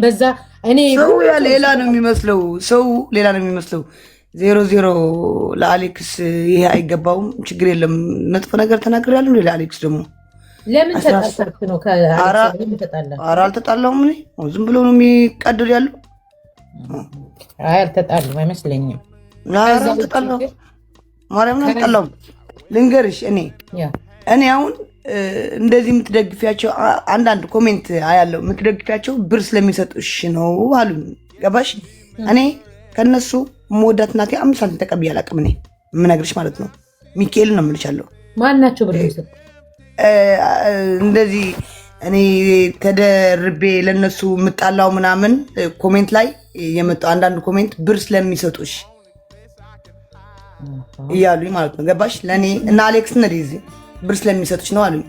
በዛ እኔ ሰው ሌላ ነው የሚመስለው። ሰው ሌላ ነው የሚመስለው። 0-0 ለአሌክስ ይሄ አይገባውም። ችግር የለም። መጥፎ ነገር ተናግሬያለሁ። ለአሌክስ ደግሞ ለምን ተጣጣልክ ነው? ኧረ አልተጣላሁም። እኔ ዝም ብሎ ነው የሚቃደል ያለው። አይ አልተጣላሁም አይመስለኝም። ኧረ አልተጣላሁም። ማርያምን አልተጣላሁም። ልንገርሽ እኔ አሁን እንደዚህ የምትደግፊያቸው አንዳንድ ኮሜንት አያለው የምትደግፊያቸው ብር ስለሚሰጡሽ ነው አሉኝ። ገባሽ? እኔ ከነሱ መወዳት እናቴ 5 ሳንቲም ተቀብዬ አላውቅም። እኔ የምነግርሽ ማለት ነው። ሚካኤል ነው የምልሻለሁ። ማን ናቸው ብር የሚሰጡ? እንደዚህ እኔ ተደርቤ ለነሱ የምጣላው ምናምን ኮሜንት ላይ የመጣው አንዳንድ ኮሜንት ብር ስለሚሰጡሽ እያሉኝ ማለት ነው። ገባሽ? ለእኔ እና አሌክስ ነዚህ ብር ስለሚሰጡች ነው አሉኝ።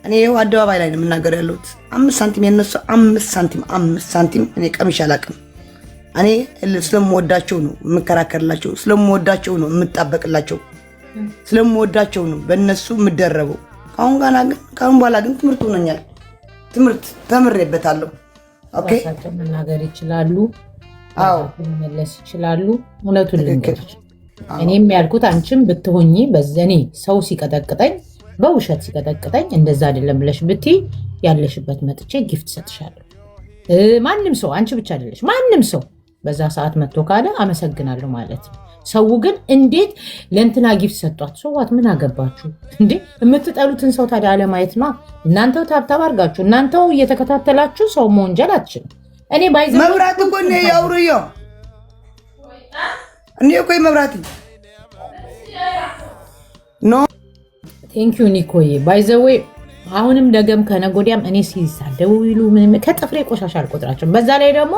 እኔ ይኸው አደባባይ ላይ ነው የምናገር ያለሁት። 5 ሳንቲም የነሱ 5 ሳንቲም እኔ ቀምሼ አላውቅም። እኔ ስለምወዳቸው ነው የምከራከርላቸው፣ ስለምወዳቸው ነው የምጣበቅላቸው፣ ስለምወዳቸው ነው በእነሱ የምደረበው። ከአሁን በኋላ ግን ትምህርት ሆኖኛል። ትምህርት ተምሬበታለሁ። ኦኬ መናገር ይችላሉ። አዎ መመለስ ይችላሉ። እውነቱን ልንገርሽ፣ እኔም ያልኩት አንቺም ብትሆኚ በዘኔ ሰው ሲቀጠቅጠኝ በውሸት ሲቀጠቅጠኝ እንደዛ አይደለም ብለሽ ብትይ ያለሽበት መጥቼ ጊፍት ሰጥሻለሁ። ማንም ሰው አንቺ ብቻ አይደለሽ፣ ማንም ሰው በዛ ሰዓት መጥቶ ካለ አመሰግናለሁ ማለት ነው። ሰው ግን እንዴት ለእንትና ጊፍት ሰጧት? ሰዋት ምን አገባችሁ እንዴ? የምትጠሉትን ሰው ታዲያ አለማየት ነው። እናንተው ታብታብ አድርጋችሁ እናንተው እየተከታተላችሁ ሰው መወንጀል አትችልም። እኔ ባይዘ መብራት እኮ ነው ያውሩዮ እኔ እኮ መብራት ኖ ቴንክ ዩ ኒኮዬ። ባይዘዌ አሁንም ደገም ከነጎዲያም እኔ ሲሳደቡ ይሉ ምን ከጥፍሬ ቆሻሻ አልቆጥራቸውም። በዛ ላይ ደግሞ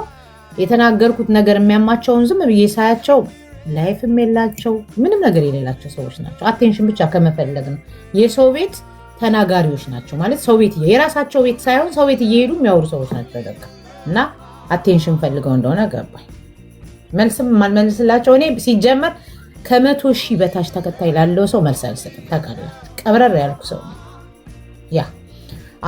የተናገርኩት ነገር የሚያማቸውን ዝም ብዬ ሳያቸው ላይፍም የላቸው ምንም ነገር የሌላቸው ሰዎች ናቸው። አቴንሽን ብቻ ከመፈለግ ነው። የሰው ቤት ተናጋሪዎች ናቸው ማለት ሰው ቤት የራሳቸው ቤት ሳይሆን ሰው ቤት እየሄዱ የሚያወሩ ሰዎች ናቸው። ደጋ እና አቴንሽን ፈልገው እንደሆነ ገባኝ። መልስም ማልመልስላቸው እኔ ሲጀመር ከ100,000 በታች ተከታይ ላለው ሰው መልስ አልሰጥም። ታውቃላችሁ፣ ቀብረር ያልኩ ሰው ያ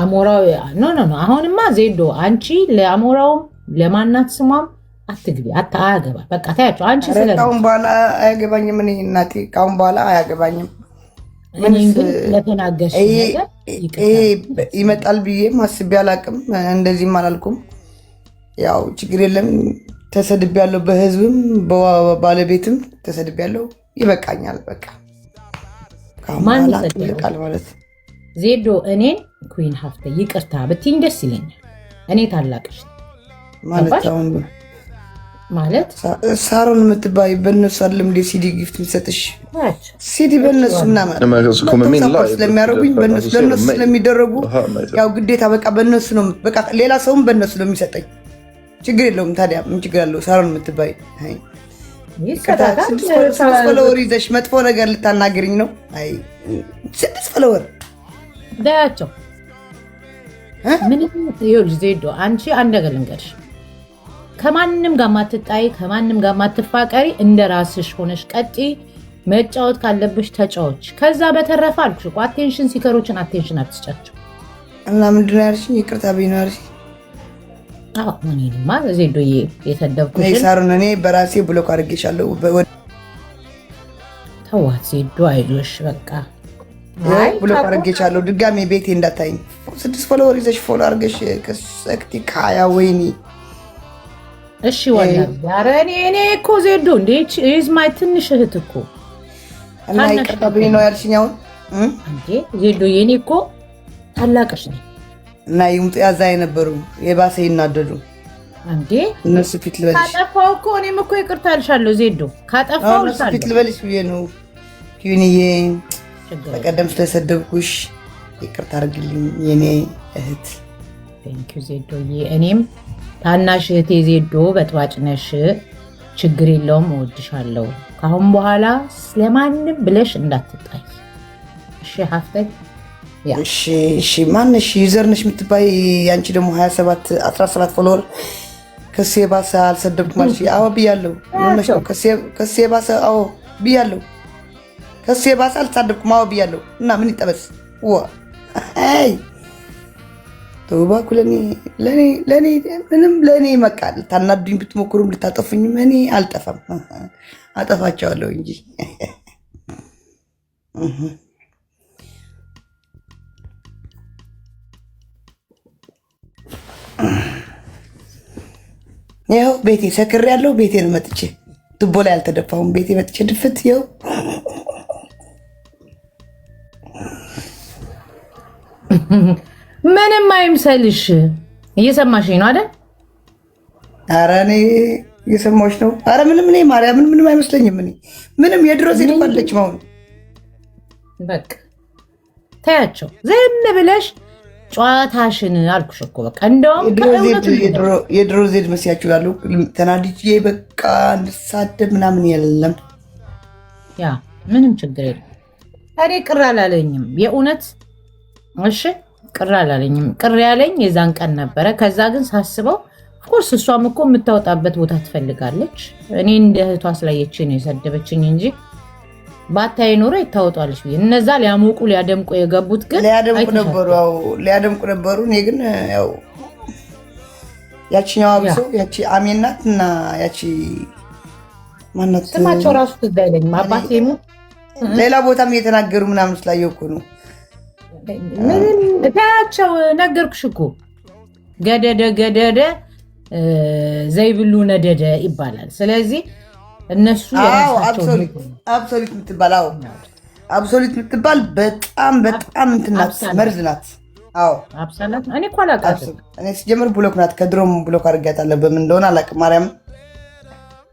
አሞራው ኖ አሁንማ ዜዶ አንቺ ለአሞራውም ለማናት ስሟም አትግቢ አያገባ በቃ ታያቸው። አንቺ ስለቃውን በኋላ አያገባኝም። እኔ እናቴ ቃውን በኋላ አያገባኝም። ምን ለተናገርሽ ነገር ይመጣል ብዬ ማስቤ አላቅም። እንደዚህም አላልኩም። ያው ችግር የለም። ተሰድቤያለሁ፣ በህዝብም በባለቤትም ተሰድቤያለሁ። ይበቃኛል። በቃ ማን ይሰድቃል ማለት ዜዶ እኔን ኩዊን ሀፍተ ይቅርታ ብትይኝ ደስ ይለኛል። እኔ ታላቅሽ ማለት ሳሮን የምትባይ በእነሱ አይደለም እንደ ሲዲ ጊፍት የሚሰጥሽ ሲዲ በእነሱ ምናምን ስለሚያደርጉኝ ለእነሱ ስለሚደረጉ ያው ግዴታ በቃ በእነሱ ነው። በቃ ሌላ ሰውም በእነሱ ነው የሚሰጠኝ። ችግር የለውም። ታዲያ ምን ችግር አለው? ሳሮን የምትባይ 6 ፎሎወር ይዘሽ መጥፎ ነገር ልታናገርኝ ነው? አይ 6 ፎሎወር ዳያቸው ምንም ይኸውልሽ ዜዶ አንቺ አንድ ነገር ልንገርሽ፣ ከማንም ጋር ማትጣይ ከማንም ጋር ማትፋቀሪ እንደ ራስሽ ሆነሽ ቀጢ። መጫወት ካለብሽ ተጫዎች። ከዛ በተረፈ አልኩሽ እኮ አቴንሽን ሲከሮችን አቴንሽን አትስጫቸው። እና ምንድነው ያልሽኝ? ይቅርታ ቢኖርሽ አዎ እኔማ ዜዶዬ የተደብኩሽ ሳሮን እኔ በራሴ ብሎክ አድርጌሻለሁ። ተዋት ዜዶ አይዞሽ በቃ ብሎክ አድርጌሻለሁ። ድጋሜ ቤቴ እንዳታይኝ። 6 ፎሎወር ይዘሽ ፎሎ አድርገሽ ከሰክቲ ካያ ወይኒ እሺ ወላ ዛሬ እኔ እኮ ዜዶ እንዴ ኢዝ ማይ ትንሽ እህት እኮ እና ይቅርታ ብዬ ነው ያልሽኝ። አሁን እንዴ ዜዶ የኔ እኮ ታላቅሽ ነኝ እና ይሙጥ ያዛ የነበሩ የባሰ ይናደዱ እንዴ እነሱ ፊት ልበልሽ። ካጠፋው እኮ እኔም እኮ ይቅርታ አልሻለሁ ዜዶ ካጠፋው እነሱ ፊት ልበልሽ ብዬ ነው። ኪዩኒዬ በቀደም ስለሰደብኩሽ ይቅርታ አድርግልኝ የኔ እህት። ቴንክ ዩ ዜዶዬ። እኔም ታናሽ እህቴ ዜዶ በጥባጭ ነሽ፣ ችግር የለውም እወድሻለሁ። ካሁን በኋላ ስለማንም ብለሽ እንዳትጣይ እሺ? ሀፍተኝ እሺ ማነሽ? ዩዘር ነሽ የምትባይ ያንቺ ደግሞ 17 ፎሎወር ከሴ ባሰ አልሰደብኩም ማለት አዎ ብያለሁ። ምንሽ ነው ከሴ ባሰ? አዎ ብያለሁ። ከሴ ባሰ አልተሳደብኩም አዎ ብያለሁ። እና ምን ይጠበስ? አይ ተውባኩ ለኔ ምንም ለኔ መቃል ታናዱኝ ብትሞክሩም ልታጠፉኝም እኔ አልጠፋም። አጠፋቸዋለሁ እንጂ ይኸው ቤቴ ሰክሬ ያለው ቤቴ ነው መጥቼ ቱቦ ላይ አልተደፋሁም። ቤቴ መጥቼ ድፍት ይኸው ምንም አይምሰልሽ። እየሰማሽኝ ነው አይደል? ኧረ እኔ እየሰማሁሽ ነው። ኧረ ምንም እኔ ማርያምን ምንም አይመስለኝም። እኔ ምንም የድሮ ሴት ባለች መሆኑ በቃ ታያቸው ዝም ብለሽ ጨዋታሽን አልኩሽ እኮ በቃ እንደውም የድሮ ዜድ መስያችሁ ያሉ ተናድጄ በቃ እንድሳደብ ምናምን የለም። ያ ምንም ችግር የለም። እኔ ቅር አላለኝም የእውነት እሺ፣ ቅር አላለኝም። ቅር ያለኝ የዛን ቀን ነበረ። ከዛ ግን ሳስበው ኦፍኮርስ እሷም እኮ የምታወጣበት ቦታ ትፈልጋለች። እኔ እንደ እህቷ ስላየችኝ ነው የሰደበችኝ እንጂ ባታይ ኖሮ ይታወጣለች ብዬ እነዛ ሊያሞቁ ሊያደምቁ የገቡት ግን ሊያደምቁ ነበሩ። እኔ ግን ያው ያቺኛዋ ብሶ ያቺ አሜናት እና ያቺ ማናት ስማቸው ራሱ ትዝ አይለኝም። አባቴ ሙ ሌላ ቦታም እየተናገሩ ምናምን ስላየው እኮ ነው። ምንም ታያቸው ነገርኩሽ እኮ ገደደ ዘይብሉ ነደደ ይባላል። ስለዚህ እነሱ አብሶሊት የምትባል በጣም እንትን ናት፣ መርዝ ናት። አብሳላት እኔ እኮ አላውቃትም። እኔ ሲጀምር ብሎክ ናት። ከድሮም ብሎክ አድርጊያታለሁ። በምን እንደሆነ አላውቅም። ማርያም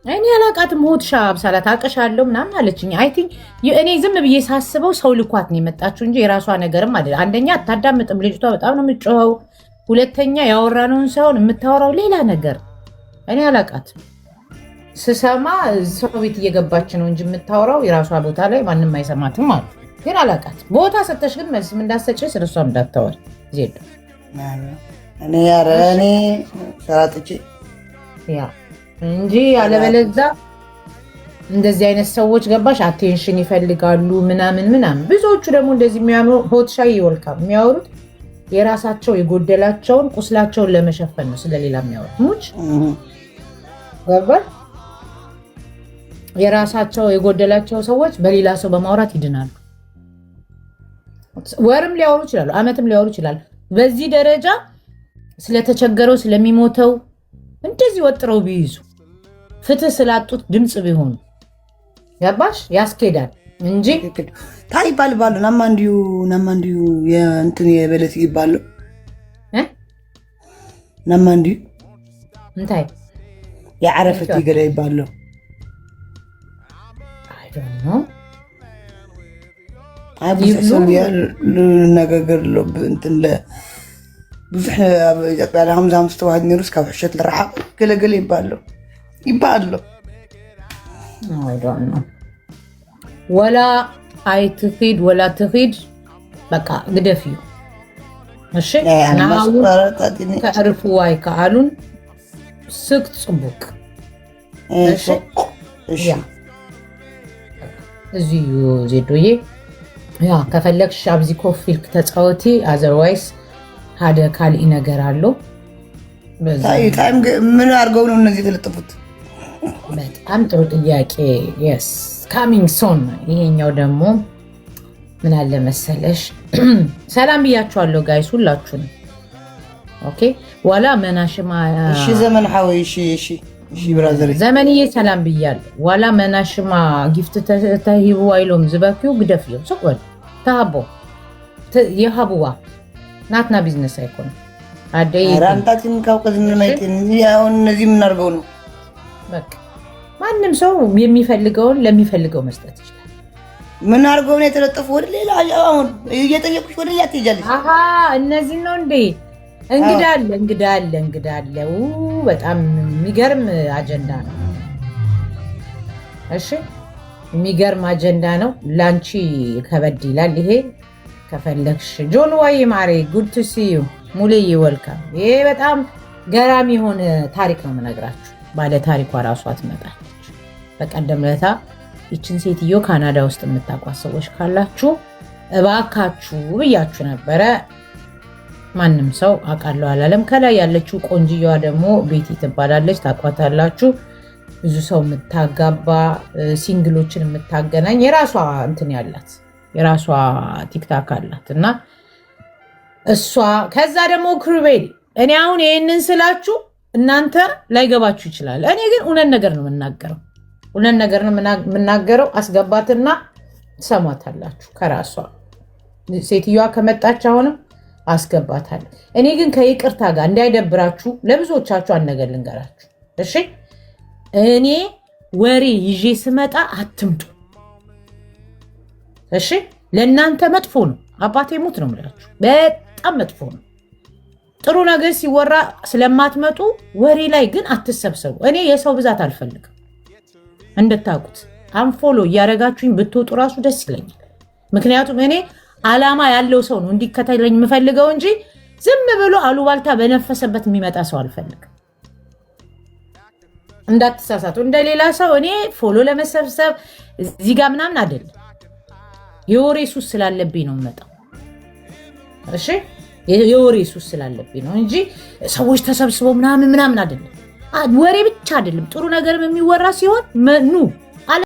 እኔ አላውቃትም። ሆትሻ አብሳላት አውቅሻለሁ ምናምን አለችኝ። አይ ቲንክ እኔ ዝም ብዬ ሳስበው ሰው ልኳት ነው የመጣችው እንጂ የራሷ ነገርም አይደለም። አንደኛ አታዳምጥም ልጅቷ፣ በጣም ነው የምትጮኸው። ሁለተኛ ያወራነውን ሳይሆን የምታወራው ሌላ ነገር። እኔ አላውቃትም። ስሰማ ሰው ቤት እየገባች ነው እንጂ የምታወራው የራሷ ቦታ ላይ ማንም አይሰማትም አሉ። ግን አላውቃትም። ቦታ ሰጠሽ ግን መልስም እንዳሰጭ ስለሷ እንዳታወሪ ዜዶ እኔ ሰራጥቼ ያ እንጂ አለበለዛ እንደዚህ አይነት ሰዎች ገባሽ አቴንሽን ይፈልጋሉ ምናምን። ብዙዎቹ ደግሞ እንደዚህ የሚያምሩ ሆት ሻይ ይወልካም የሚያወሩት የራሳቸው የጎደላቸውን ቁስላቸውን ለመሸፈን ነው ስለሌላ የሚያወሩት ሙች ገባሽ። የራሳቸው የጎደላቸው ሰዎች በሌላ ሰው በማውራት ይድናሉ። ወርም ሊያወሩ ይችላሉ፣ አመትም ሊያወሩ ይችላሉ። በዚህ ደረጃ ስለተቸገረው ስለሚሞተው እንደዚህ ወጥረው ቢይዙ ፍትህ ስላጡት ድምፅ ቢሆኑ ገባሽ ያስኬዳል እንጂ ታይ ባልባሉ ናማ እንዲሁ የእንትን የበለት ይባሉ ናማ እንዲሁ እንታይ የዓረፈት ይገዳ ይባሉ ነገር እንትን ብዙሕ ኣብ ኢትዮጵያ ከምዚ ዝተዋሃድ ነይሩስ ካብ ሕሸት ዝረሓቕ ገለገለ ይባሉ ወላ ኣይትኺድ ወላ ትኺድ በቃ ግደፍ እዩ። እሺ ከዕርፉ ዋይ ከኣሉን ስቅ ፅቡቅ እዚዩ ዜዶዬ ያ ከፈለግሽ ኣብዚ ኮፍ ኢልክ ተፃወቲ አዘርዋይስ ሓደ ካልኢ ነገር አሎ። ምን አድርገው ነው እነዚህ የተለጠፉት? በጣም ጥሩ ጥያቄ። የስ ካሚንግ ሶን። ይሄኛው ደግሞ ምን አለ መሰለሽ ሰላም ብያችኋለሁ ጋይስ ሁላችሁንም። ኦኬ ዋላ መናሽማ እሺ ዘመን ሓወይ እሺ ብራዘር ዘመንዬ ሰላም ብያለሁ። ዋላ መናሽማ ጊፍት ተሂቡ አይሎም ዝበኪው ግደፍዮ ሰቆል ታቦ የሃቡዋ ናትና ቢዝነስ አይኮን አደይ ራንታችን ካውቀዝ ምን ማይቴን ያው እነዚህ ምን አድርገው ነው በቃ ማንም ሰው የሚፈልገውን ለሚፈልገው መስጠት ይችላል። ምን አድርገው ነው የተለጠፉ ወደ ሌላ አሁን እየጠየቁሽ ወደ ያ ትሄጃለሽ። አሃ እነዚህ ነው እንዴ? እንግዳ አለ። በጣም የሚገርም አጀንዳ ነው። እሺ የሚገርም አጀንዳ ነው። ላንቺ ከበድ ይላል ይሄ። ከፈለግሽ ጆን ዋይ ማሬ ጉድ ቱ ሲ ዩ ሙሌዬ ወልካም። ይሄ በጣም ገራሚ የሆነ ታሪክ ነው የምነግራችሁ። ባለ ታሪኳ ራሷ ትመጣለች። በቀደም ለታ ይችን ሴትዮ ካናዳ ውስጥ የምታውቋት ሰዎች ካላችሁ እባካችሁ ብያችሁ ነበረ። ማንም ሰው አውቃለሁ አላለም። ከላይ ያለችው ቆንጅየዋ ደግሞ ቤቲ ትባላለች፣ ታቋታላችሁ። ብዙ ሰው የምታጋባ ሲንግሎችን የምታገናኝ የራሷ እንትን ያላት የራሷ ቲክታክ አላት እና እሷ ከዛ ደግሞ ክሩቤል እኔ አሁን ይህንን ስላችሁ እናንተ ላይገባችሁ ይችላል። እኔ ግን እውነት ነገር ነው የምናገረው፣ እውነት ነገር ነው የምናገረው። አስገባትና ትሰሟታላችሁ። ከራሷ ሴትዮዋ ከመጣች አሁንም አስገባታለሁ። እኔ ግን ከይቅርታ ጋር እንዳይደብራችሁ ለብዙዎቻችሁ አንድ ነገር ልንገራችሁ እሺ። እኔ ወሬ ይዤ ስመጣ አትምጡ እሺ። ለእናንተ መጥፎ ነው፣ አባቴ ሙት ነው የምላችሁ፣ በጣም መጥፎ ነው። ጥሩ ነገር ሲወራ ስለማትመጡ ወሬ ላይ ግን አትሰብሰቡ። እኔ የሰው ብዛት አልፈልግም እንድታውቁት። አንፎሎ እያደረጋችሁኝ ብትወጡ ራሱ ደስ ይለኛል። ምክንያቱም እኔ ዓላማ ያለው ሰው ነው እንዲከተለኝ የምፈልገው እንጂ ዝም ብሎ አሉባልታ በነፈሰበት የሚመጣ ሰው አልፈልግም። እንዳትሳሳቱ። እንደሌላ ሰው እኔ ፎሎ ለመሰብሰብ እዚህ ጋር ምናምን አይደለም። የወሬ ሱስ ስላለብኝ ነው የምመጣው እሺ። የወሬ ሱስ ስላለብኝ ነው እንጂ ሰዎች ተሰብስበው ምናምን አይደለም። ወሬ ብቻ አይደለም፣ ጥሩ ነገርም የሚወራ ሲሆን ኑ